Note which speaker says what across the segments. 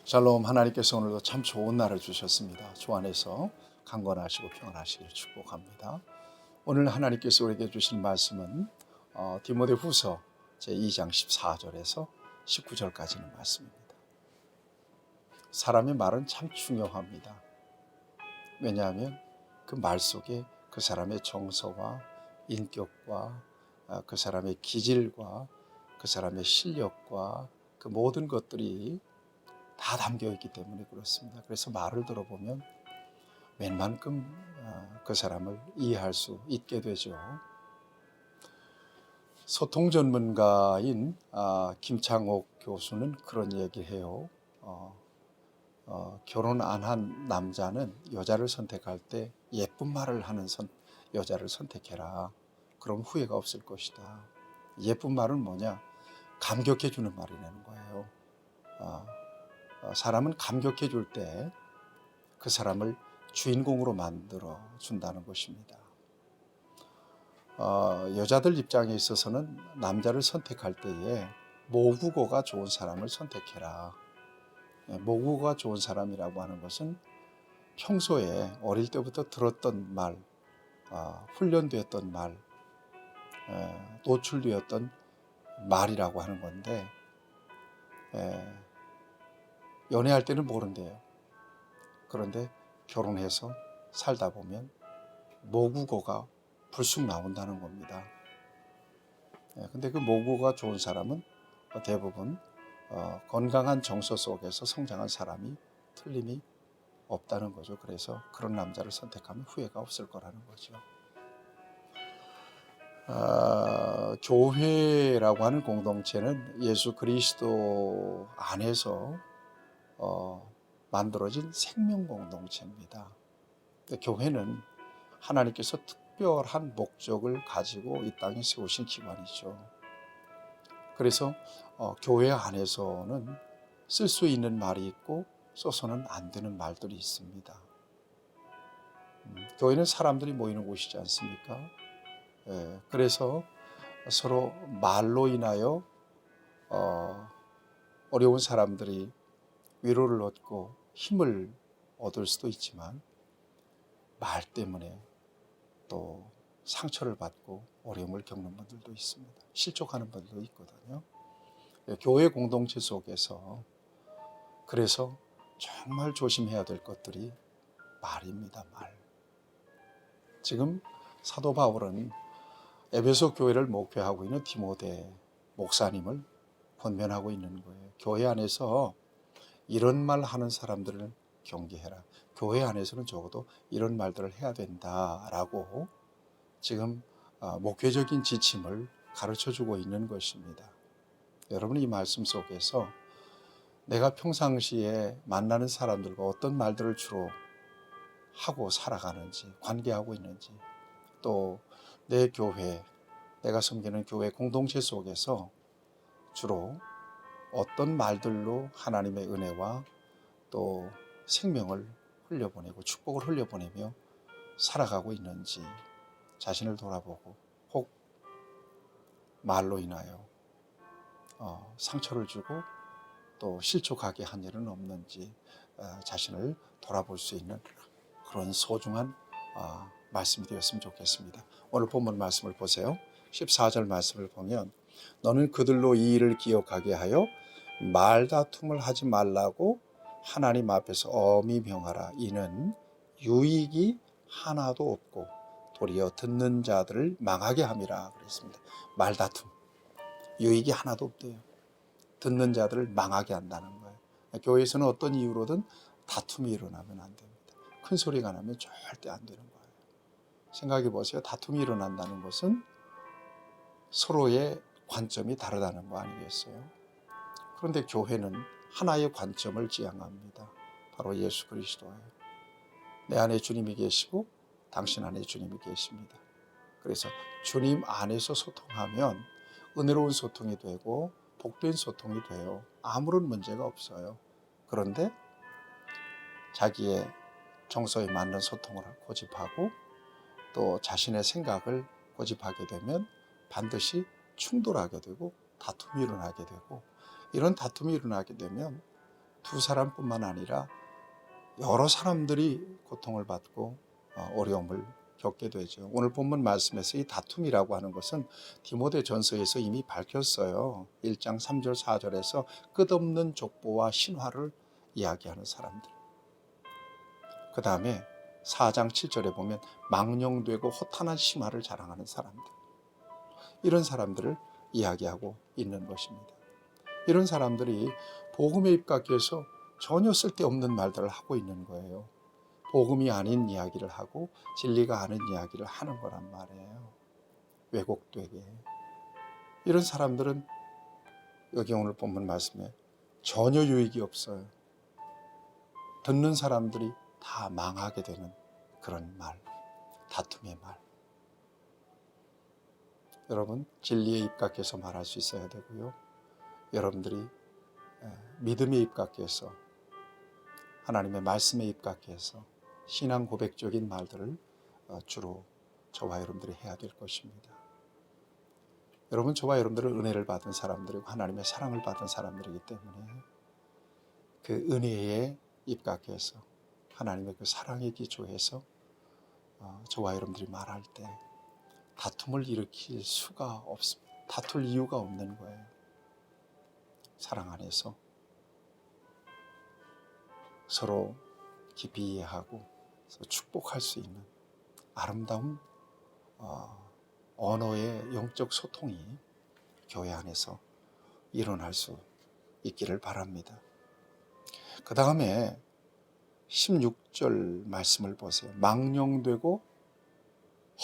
Speaker 1: 샬롬. 하나님께서 오늘도 참 좋은 날을 주셨습니다. 주 안에서 강건하시고 평안하시길 축복합니다. 오늘 하나님께서 우리에게 주신 말씀은 디모데후서 제2장 14절에서 19절까지는 말씀입니다. 사람의 말은 참 중요합니다. 왜냐하면 그 말 속에 그 사람의 정서와 인격과 그 사람의 기질과 그 사람의 실력과 그 모든 것들이 다 담겨 있기 때문에 그렇습니다. 그래서 말을 들어보면 웬만큼 그 사람을 이해할 수 있게 되죠. 소통 전문가인 김창옥 교수는 그런 얘기해요. 결혼 안 한 남자는 여자를 선택할 때 예쁜 말을 하는 여자를 선택해라. 그럼 후회가 없을 것이다. 예쁜 말은 뭐냐? 감격해 주는 말이라는 거예요. 사람은 감격해 줄 때 그 사람을 주인공으로 만들어 준다는 것입니다. 여자들 입장에 있어서는 남자를 선택할 때에 모국어가 좋은 사람을 선택해라. 모국어가 좋은 사람이라고 하는 것은 평소에 어릴 때부터 들었던 말, 훈련되었던 말, 노출되었던 말이라고 하는 건데, 연애할 때는 모른대요. 그런데 결혼해서 살다 보면 모국어가 불쑥 나온다는 겁니다. 근데 그 모국어가 좋은 사람은 대부분 건강한 정서 속에서 성장한 사람이 틀림이 없다는 거죠. 그래서 그런 남자를 선택하면 후회가 없을 거라는 거죠. 교회라고 하는 공동체는 예수 그리스도 안에서 만들어진 생명 공동체입니다. 교회는 하나님께서 특별한 목적을 가지고 이 땅에 세우신 기관이죠. 그래서 교회 안에서는 쓸 수 있는 말이 있고 써서는 안 되는 말들이 있습니다. 교회는 사람들이 모이는 곳이지 않습니까? 그래서 서로 말로 인하여 어려운 사람들이 위로를 얻고 힘을 얻을 수도 있지만 말 때문에 또 상처를 받고 어려움을 겪는 분들도 있습니다. 실족하는 분들도 있거든요. 교회 공동체 속에서 그래서 정말 조심해야 될 것들이 말입니다. 말. 지금 사도 바울은 에베소 교회를 목회하고 있는 디모데 목사님을 권면하고 있는 거예요. 교회 안에서 이런 말 하는 사람들을 경계해라. 교회 안에서는 적어도 이런 말들을 해야 된다라고 지금 목회적인 지침을 가르쳐주고 있는 것입니다. 여러분, 이 말씀 속에서 내가 평상시에 만나는 사람들과 어떤 말들을 주로 하고 살아가는지, 관계하고 있는지, 또 내 교회, 내가 섬기는 교회 공동체 속에서 주로 어떤 말들로 하나님의 은혜와 또 생명을 흘려보내고 축복을 흘려보내며 살아가고 있는지 자신을 돌아보고, 혹 말로 인하여 상처를 주고 또 실족하게 한 일은 없는지 자신을 돌아볼 수 있는 그런 소중한 말씀이 되었으면 좋겠습니다. 오늘 본문 말씀을 보세요. 14절 말씀을 보면 너는 그들로 이 일을 기억하게 하여 말다툼을 하지 말라고 하나님 앞에서 엄히 명하라. 이는 유익이 하나도 없고 도리어 듣는 자들을 망하게 함이라 그랬습니다. 말다툼, 유익이 하나도 없대요. 듣는 자들을 망하게 한다는 거예요. 교회에서는 어떤 이유로든 다툼이 일어나면 안 됩니다. 큰 소리가 나면 절대 안 되는 거예요. 생각해 보세요. 다툼이 일어난다는 것은 서로의 관점이 다르다는 거 아니겠어요? 그런데 교회는 하나의 관점을 지향합니다. 바로 예수 그리스도예요. 내 안에 주님이 계시고 당신 안에 주님이 계십니다. 그래서 주님 안에서 소통하면 은혜로운 소통이 되고 복된 소통이 돼요. 아무런 문제가 없어요. 그런데 자기의 정서에 맞는 소통을 고집하고 또 자신의 생각을 고집하게 되면 반드시 충돌하게 되고 다툼이 일어나게 되고, 이런 다툼이 일어나게 되면 두 사람뿐만 아니라 여러 사람들이 고통을 받고 어려움을 겪게 되죠. 오늘 본문 말씀에서 이 다툼이라고 하는 것은 디모데전서에서 이미 밝혔어요. 1장 3절 4절에서 끝없는 족보와 신화를 이야기하는 사람들. 그 다음에 4장 7절에 보면 망령되고 허탄한 심화를 자랑하는 사람들. 이런 사람들을 이야기하고 있는 것입니다. 이런 사람들이 복음에 입각해서 전혀 쓸데없는 말들을 하고 있는 거예요. 복음이 아닌 이야기를 하고 진리가 아닌 이야기를 하는 거란 말이에요. 왜곡되게. 이런 사람들은 여기 오늘 본문 말씀에 전혀 유익이 없어요. 듣는 사람들이 다 망하게 되는 그런 말, 다툼의 말. 여러분, 진리에 입각해서 말할 수 있어야 되고요. 여러분들이 믿음에 입각해서 하나님의 말씀에 입각해서 신앙 고백적인 말들을 주로 저와 여러분들이 해야 될 것입니다. 여러분, 저와 여러분들은 은혜를 받은 사람들이고 하나님의 사랑을 받은 사람들이기 때문에 그 은혜에 입각해서 하나님의 그 사랑에 기초해서 저와 여러분들이 말할 때 다툼을 일으킬 수가 없습니다. 다툴 이유가 없는 거예요. 사랑 안에서 서로 깊이 이해하고 축복할 수 있는 아름다운 언어의 영적 소통이 교회 안에서 일어날 수 있기를 바랍니다. 그 다음에 16절 말씀을 보세요. 망령되고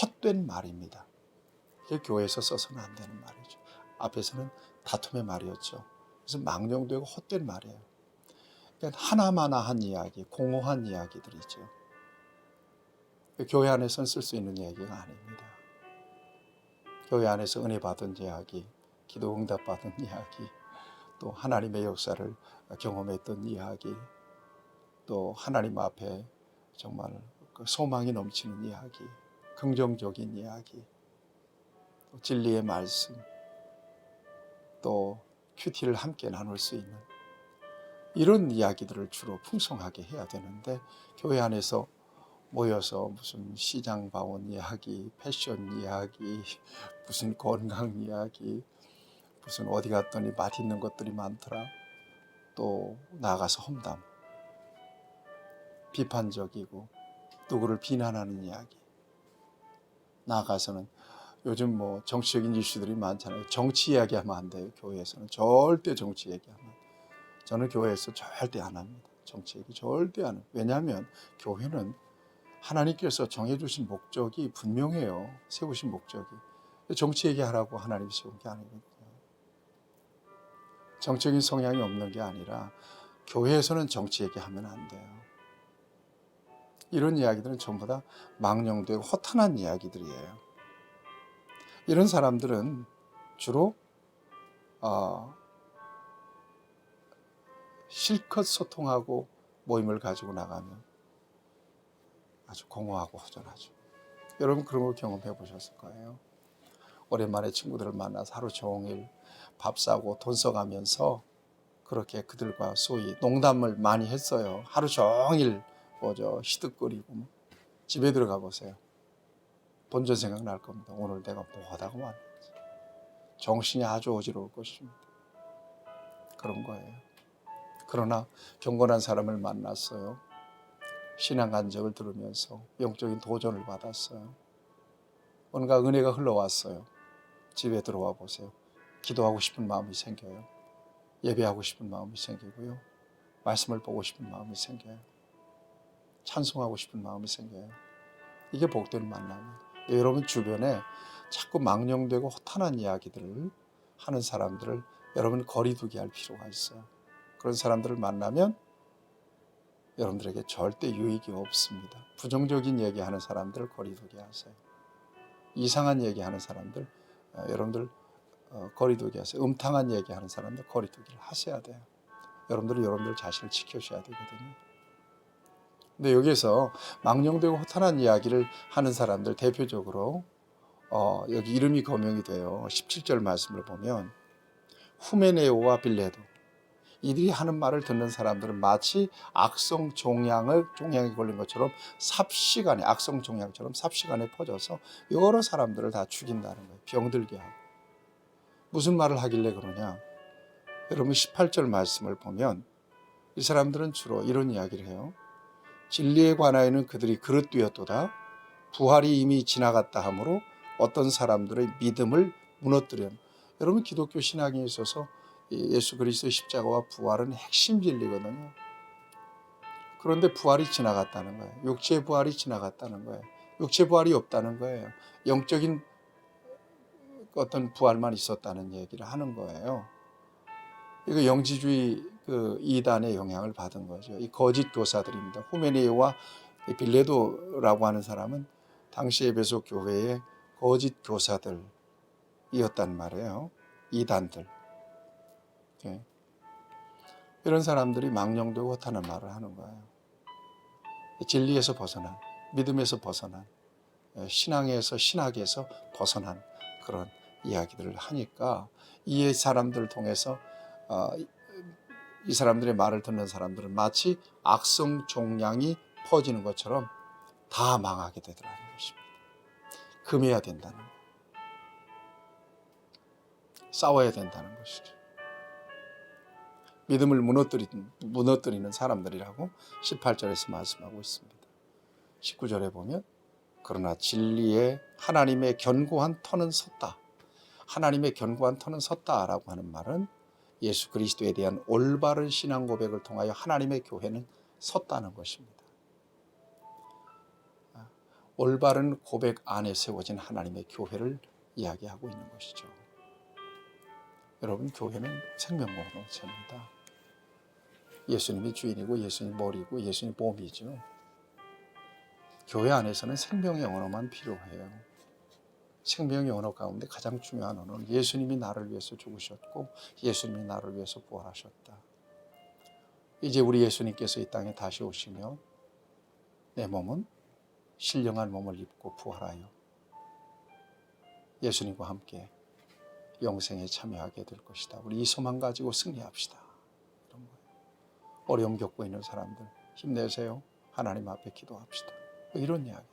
Speaker 1: 헛된 말입니다. 이게 교회에서 써서는 안 되는 말이죠. 앞에서는 다툼의 말이었죠. 그래서 망령되고 헛된 말이에요. 그러니까 하나마나한 이야기, 공허한 이야기들이죠. 교회 안에서는 쓸 수 있는 이야기가 아닙니다. 교회 안에서 은혜 받은 이야기, 기도 응답 받은 이야기, 또 하나님의 역사를 경험했던 이야기, 또 하나님 앞에 정말 소망이 넘치는 이야기, 긍정적인 이야기, 또 진리의 말씀, 또 큐티를 함께 나눌 수 있는 이런 이야기들을 주로 풍성하게 해야 되는데 교회 안에서 모여서 무슨 시장 봐온 이야기, 패션 이야기, 무슨 건강 이야기, 무슨 어디 갔더니 맛있는 것들이 많더라, 또 나가서 험담, 비판적이고 누구를 비난하는 이야기, 나가서는 요즘 뭐 정치적인 이슈들이 많잖아요. 정치 이야기하면 안 돼요. 교회에서는 절대 정치 얘기하면. 저는 교회에서 절대 안 합니다. 정치 얘기 절대 안 해요. 왜냐하면 교회는 하나님께서 정해주신 목적이 분명해요. 세우신 목적이. 정치 얘기하라고 하나님이 세운 게 아니거든요. 정적인 성향이 없는 게 아니라 교회에서는 정치 얘기하면 안 돼요. 이런 이야기들은 전부 다 망령되고 허탄한 이야기들이에요. 이런 사람들은 주로 실컷 소통하고 모임을 가지고 나가면 아주 공허하고 허전하죠. 여러분 그런 거 경험해 보셨을 거예요. 오랜만에 친구들을 만나서 하루 종일 밥 사고 돈 써가면서 그렇게 그들과 소위 농담을 많이 했어요. 하루 종일 시득거리고 집에 들어가 보세요. 본전 생각 날 겁니다. 오늘 내가 뭐 하다가 왔는지. 정신이 아주 어지러울 것입니다. 그런 거예요. 그러나 경건한 사람을 만났어요. 신앙 간증을 들으면서 영적인 도전을 받았어요. 뭔가 은혜가 흘러왔어요. 집에 들어와 보세요. 기도하고 싶은 마음이 생겨요. 예배하고 싶은 마음이 생기고요. 말씀을 보고 싶은 마음이 생겨요. 찬송하고 싶은 마음이 생겨요. 이게 복된 만남이에요. 여러분 주변에 자꾸 망령되고 허탄한 이야기들을 하는 사람들을 여러분 거리두기 할 필요가 있어요. 그런 사람들을 만나면 여러분들에게 절대 유익이 없습니다. 부정적인 얘기하는 사람들을 거리두기 하세요. 이상한 얘기하는 사람들 여러분들 거리두기 하세요. 음탕한 얘기하는 사람들 거리두기를 하셔야 돼요. 여러분들 자신을 지켜셔야 되거든요. 근데 여기에서 망령되고 허탄한 이야기를 하는 사람들 대표적으로 여기 이름이 거명이 돼요. 17절 말씀을 보면 후메네오와 빌레도, 이들이 하는 말을 듣는 사람들은 마치 악성 종양에 걸린 것처럼 삽시간에, 악성 종양처럼 삽시간에 퍼져서 여러 사람들을 다 죽인다는 거예요. 병들게 하고. 무슨 말을 하길래 그러냐? 여러분 18절 말씀을 보면 이 사람들은 주로 이런 이야기를 해요. 진리에 관하여는 그들이 그릇되었도다. 부활이 이미 지나갔다 하므로 어떤 사람들의 믿음을 무너뜨려. 여러분 기독교 신앙에 있어서 예수 그리스도의 십자가와 부활은 핵심 진리거든요. 그런데 부활이 지나갔다는 거예요. 육체의 부활이 지나갔다는 거예요. 육체 부활이 없다는 거예요. 영적인 어떤 부활만 있었다는 얘기를 하는 거예요. 이거 영지주의 그 이단의 영향을 받은 거죠. 이 거짓 교사들입니다. 후메네오와 빌레도라고 하는 사람은 당시 에베소 교회의 거짓 교사들이었단 말이에요. 이단들. 네. 이런 사람들이 망령되고 허탄한 말을 하는 거예요. 진리에서 벗어난, 믿음에서 벗어난, 신학에서 벗어난 그런 이야기들을 하니까 이 사람들을 통해서 이 사람들의 말을 듣는 사람들은 마치 악성 종양이 퍼지는 것처럼 다 망하게 되더라는 것입니다. 금해야 된다는 거예요. 싸워야 된다는 것이죠. 믿음을 무너뜨리는 사람들이라고 18절에서 말씀하고 있습니다. 19절에 보면 그러나 진리에 하나님의 견고한 터는 섰다. 하나님의 견고한 터는 섰다라고 하는 말은 예수 그리스도에 대한 올바른 신앙 고백을 통하여 하나님의 교회는 섰다는 것입니다. 올바른 고백 안에 세워진 하나님의 교회를 이야기하고 있는 것이죠. 여러분, 교회는 생명공동체입니다. 예수님이 주인이고 예수님이 머리고 예수님이 몸이죠. 교회 안에서는 생명의 언어만 필요해요. 생명의 언어 가운데 가장 중요한 언어는 예수님이 나를 위해서 죽으셨고 예수님이 나를 위해서 부활하셨다. 이제 우리 예수님께서 이 땅에 다시 오시며 내 몸은 신령한 몸을 입고 부활하여 예수님과 함께 영생에 참여하게 될 것이다. 우리 이 소망 가지고 승리합시다. 이런 거예요. 어려움 겪고 있는 사람들 힘내세요. 하나님 앞에 기도합시다. 이런 이야기들.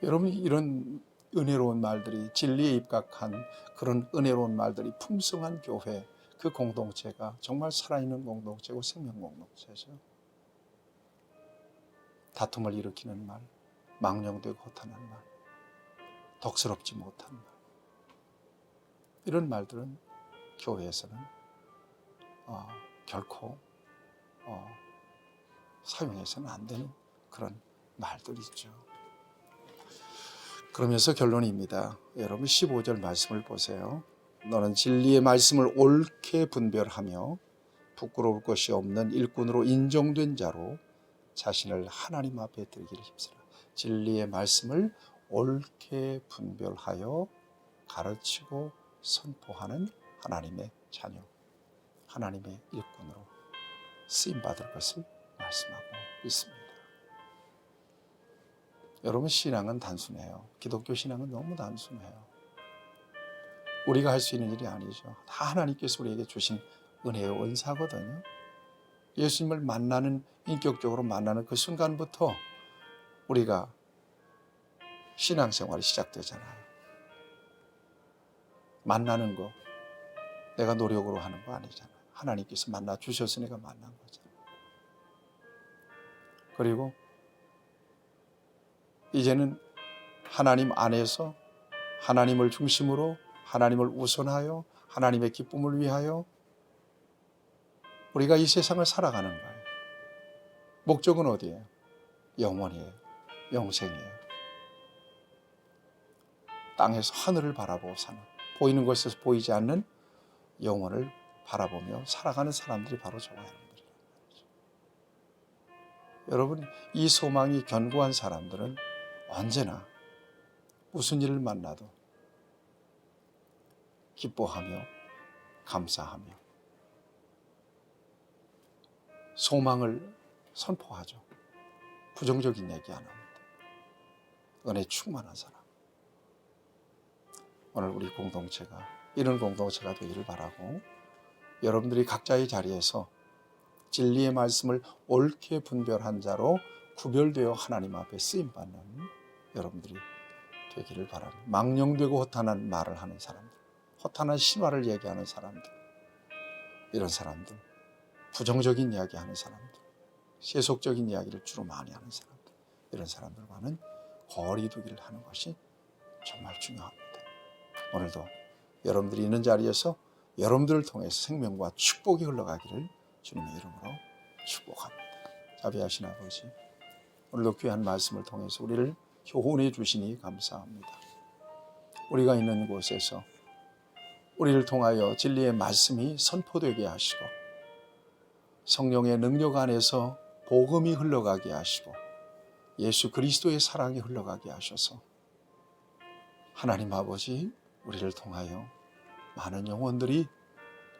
Speaker 1: 여러분, 이런 은혜로운 말들이, 진리에 입각한 그런 은혜로운 말들이 풍성한 교회, 그 공동체가 정말 살아있는 공동체고 생명 공동체죠. 다툼을 일으키는 말, 망령되고 허탄한 말, 덕스럽지 못한 말, 이런 말들은 교회에서는 결코 사용해서는 안 되는 그런 말들이죠. 그러면서 결론입니다. 여러분 15절 말씀을 보세요. 너는 진리의 말씀을 옳게 분별하며 부끄러울 것이 없는 일꾼으로 인정된 자로 자신을 하나님 앞에 드리기를 힘쓰라. 진리의 말씀을 옳게 분별하여 가르치고 선포하는 하나님의 자녀, 하나님의 일꾼으로 쓰임받을 것을 말씀하고 있습니다. 여러분, 신앙은 단순해요. 기독교 신앙은 너무 단순해요. 우리가 할 수 있는 일이 아니죠. 다 하나님께서 우리에게 주신 은혜의 은사거든요. 예수님을 인격적으로 만나는 그 순간부터 우리가 신앙생활이 시작되잖아요. 만나는 거 내가 노력으로 하는 거 아니잖아요. 하나님께서 만나 주셨으니까 만난 거잖아요. 그리고 이제는 하나님 안에서 하나님을 중심으로, 하나님을 우선하여 하나님의 기쁨을 위하여 우리가 이 세상을 살아가는 거예요. 목적은 어디예요? 영원이에요. 영생이에요. 땅에서 하늘을 바라보고 사는, 보이는 것에서 보이지 않는 영혼을 바라보며 살아가는 사람들이 바로 저 여러분들이라는 거죠. 여러분, 이 소망이 견고한 사람들은 언제나 무슨 일을 만나도 기뻐하며 감사하며 소망을 선포하죠. 부정적인 얘기 안 합니다. 은혜 충만한 사람. 오늘 우리 공동체가 이런 공동체가 되기를 바라고 여러분들이 각자의 자리에서 진리의 말씀을 옳게 분별한 자로 구별되어 하나님 앞에 쓰임받는 여러분들이 되기를 바랍니다. 망령되고 허탄한 말을 하는 사람들, 허탄한 신화를 얘기하는 사람들, 이런 사람들, 부정적인 이야기하는 사람들, 세속적인 이야기를 주로 많이 하는 사람들, 이런 사람들과는 거리 두기를 하는 것이 정말 중요합니다. 오늘도 여러분들이 있는 자리에서 여러분들을 통해서 생명과 축복이 흘러가기를 주님의 이름으로 축복합니다. 자비하신 아버지, 오늘도 귀한 말씀을 통해서 우리를 교훈해 주시니 감사합니다. 우리가 있는 곳에서 우리를 통하여 진리의 말씀이 선포되게 하시고 성령의 능력 안에서 복음이 흘러가게 하시고 예수 그리스도의 사랑이 흘러가게 하셔서 하나님 아버지, 우리를 통하여 많은 영혼들이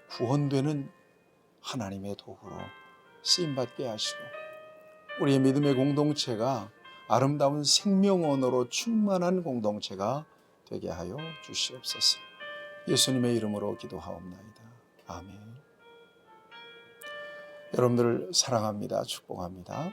Speaker 1: 구원되는 하나님의 도구로 쓰임받게 하시고 우리의 믿음의 공동체가 아름다운 생명언어로 충만한 공동체가 되게 하여 주시옵소서. 예수님의 이름으로 기도하옵나이다. 아멘. 여러분들을 사랑합니다. 축복합니다.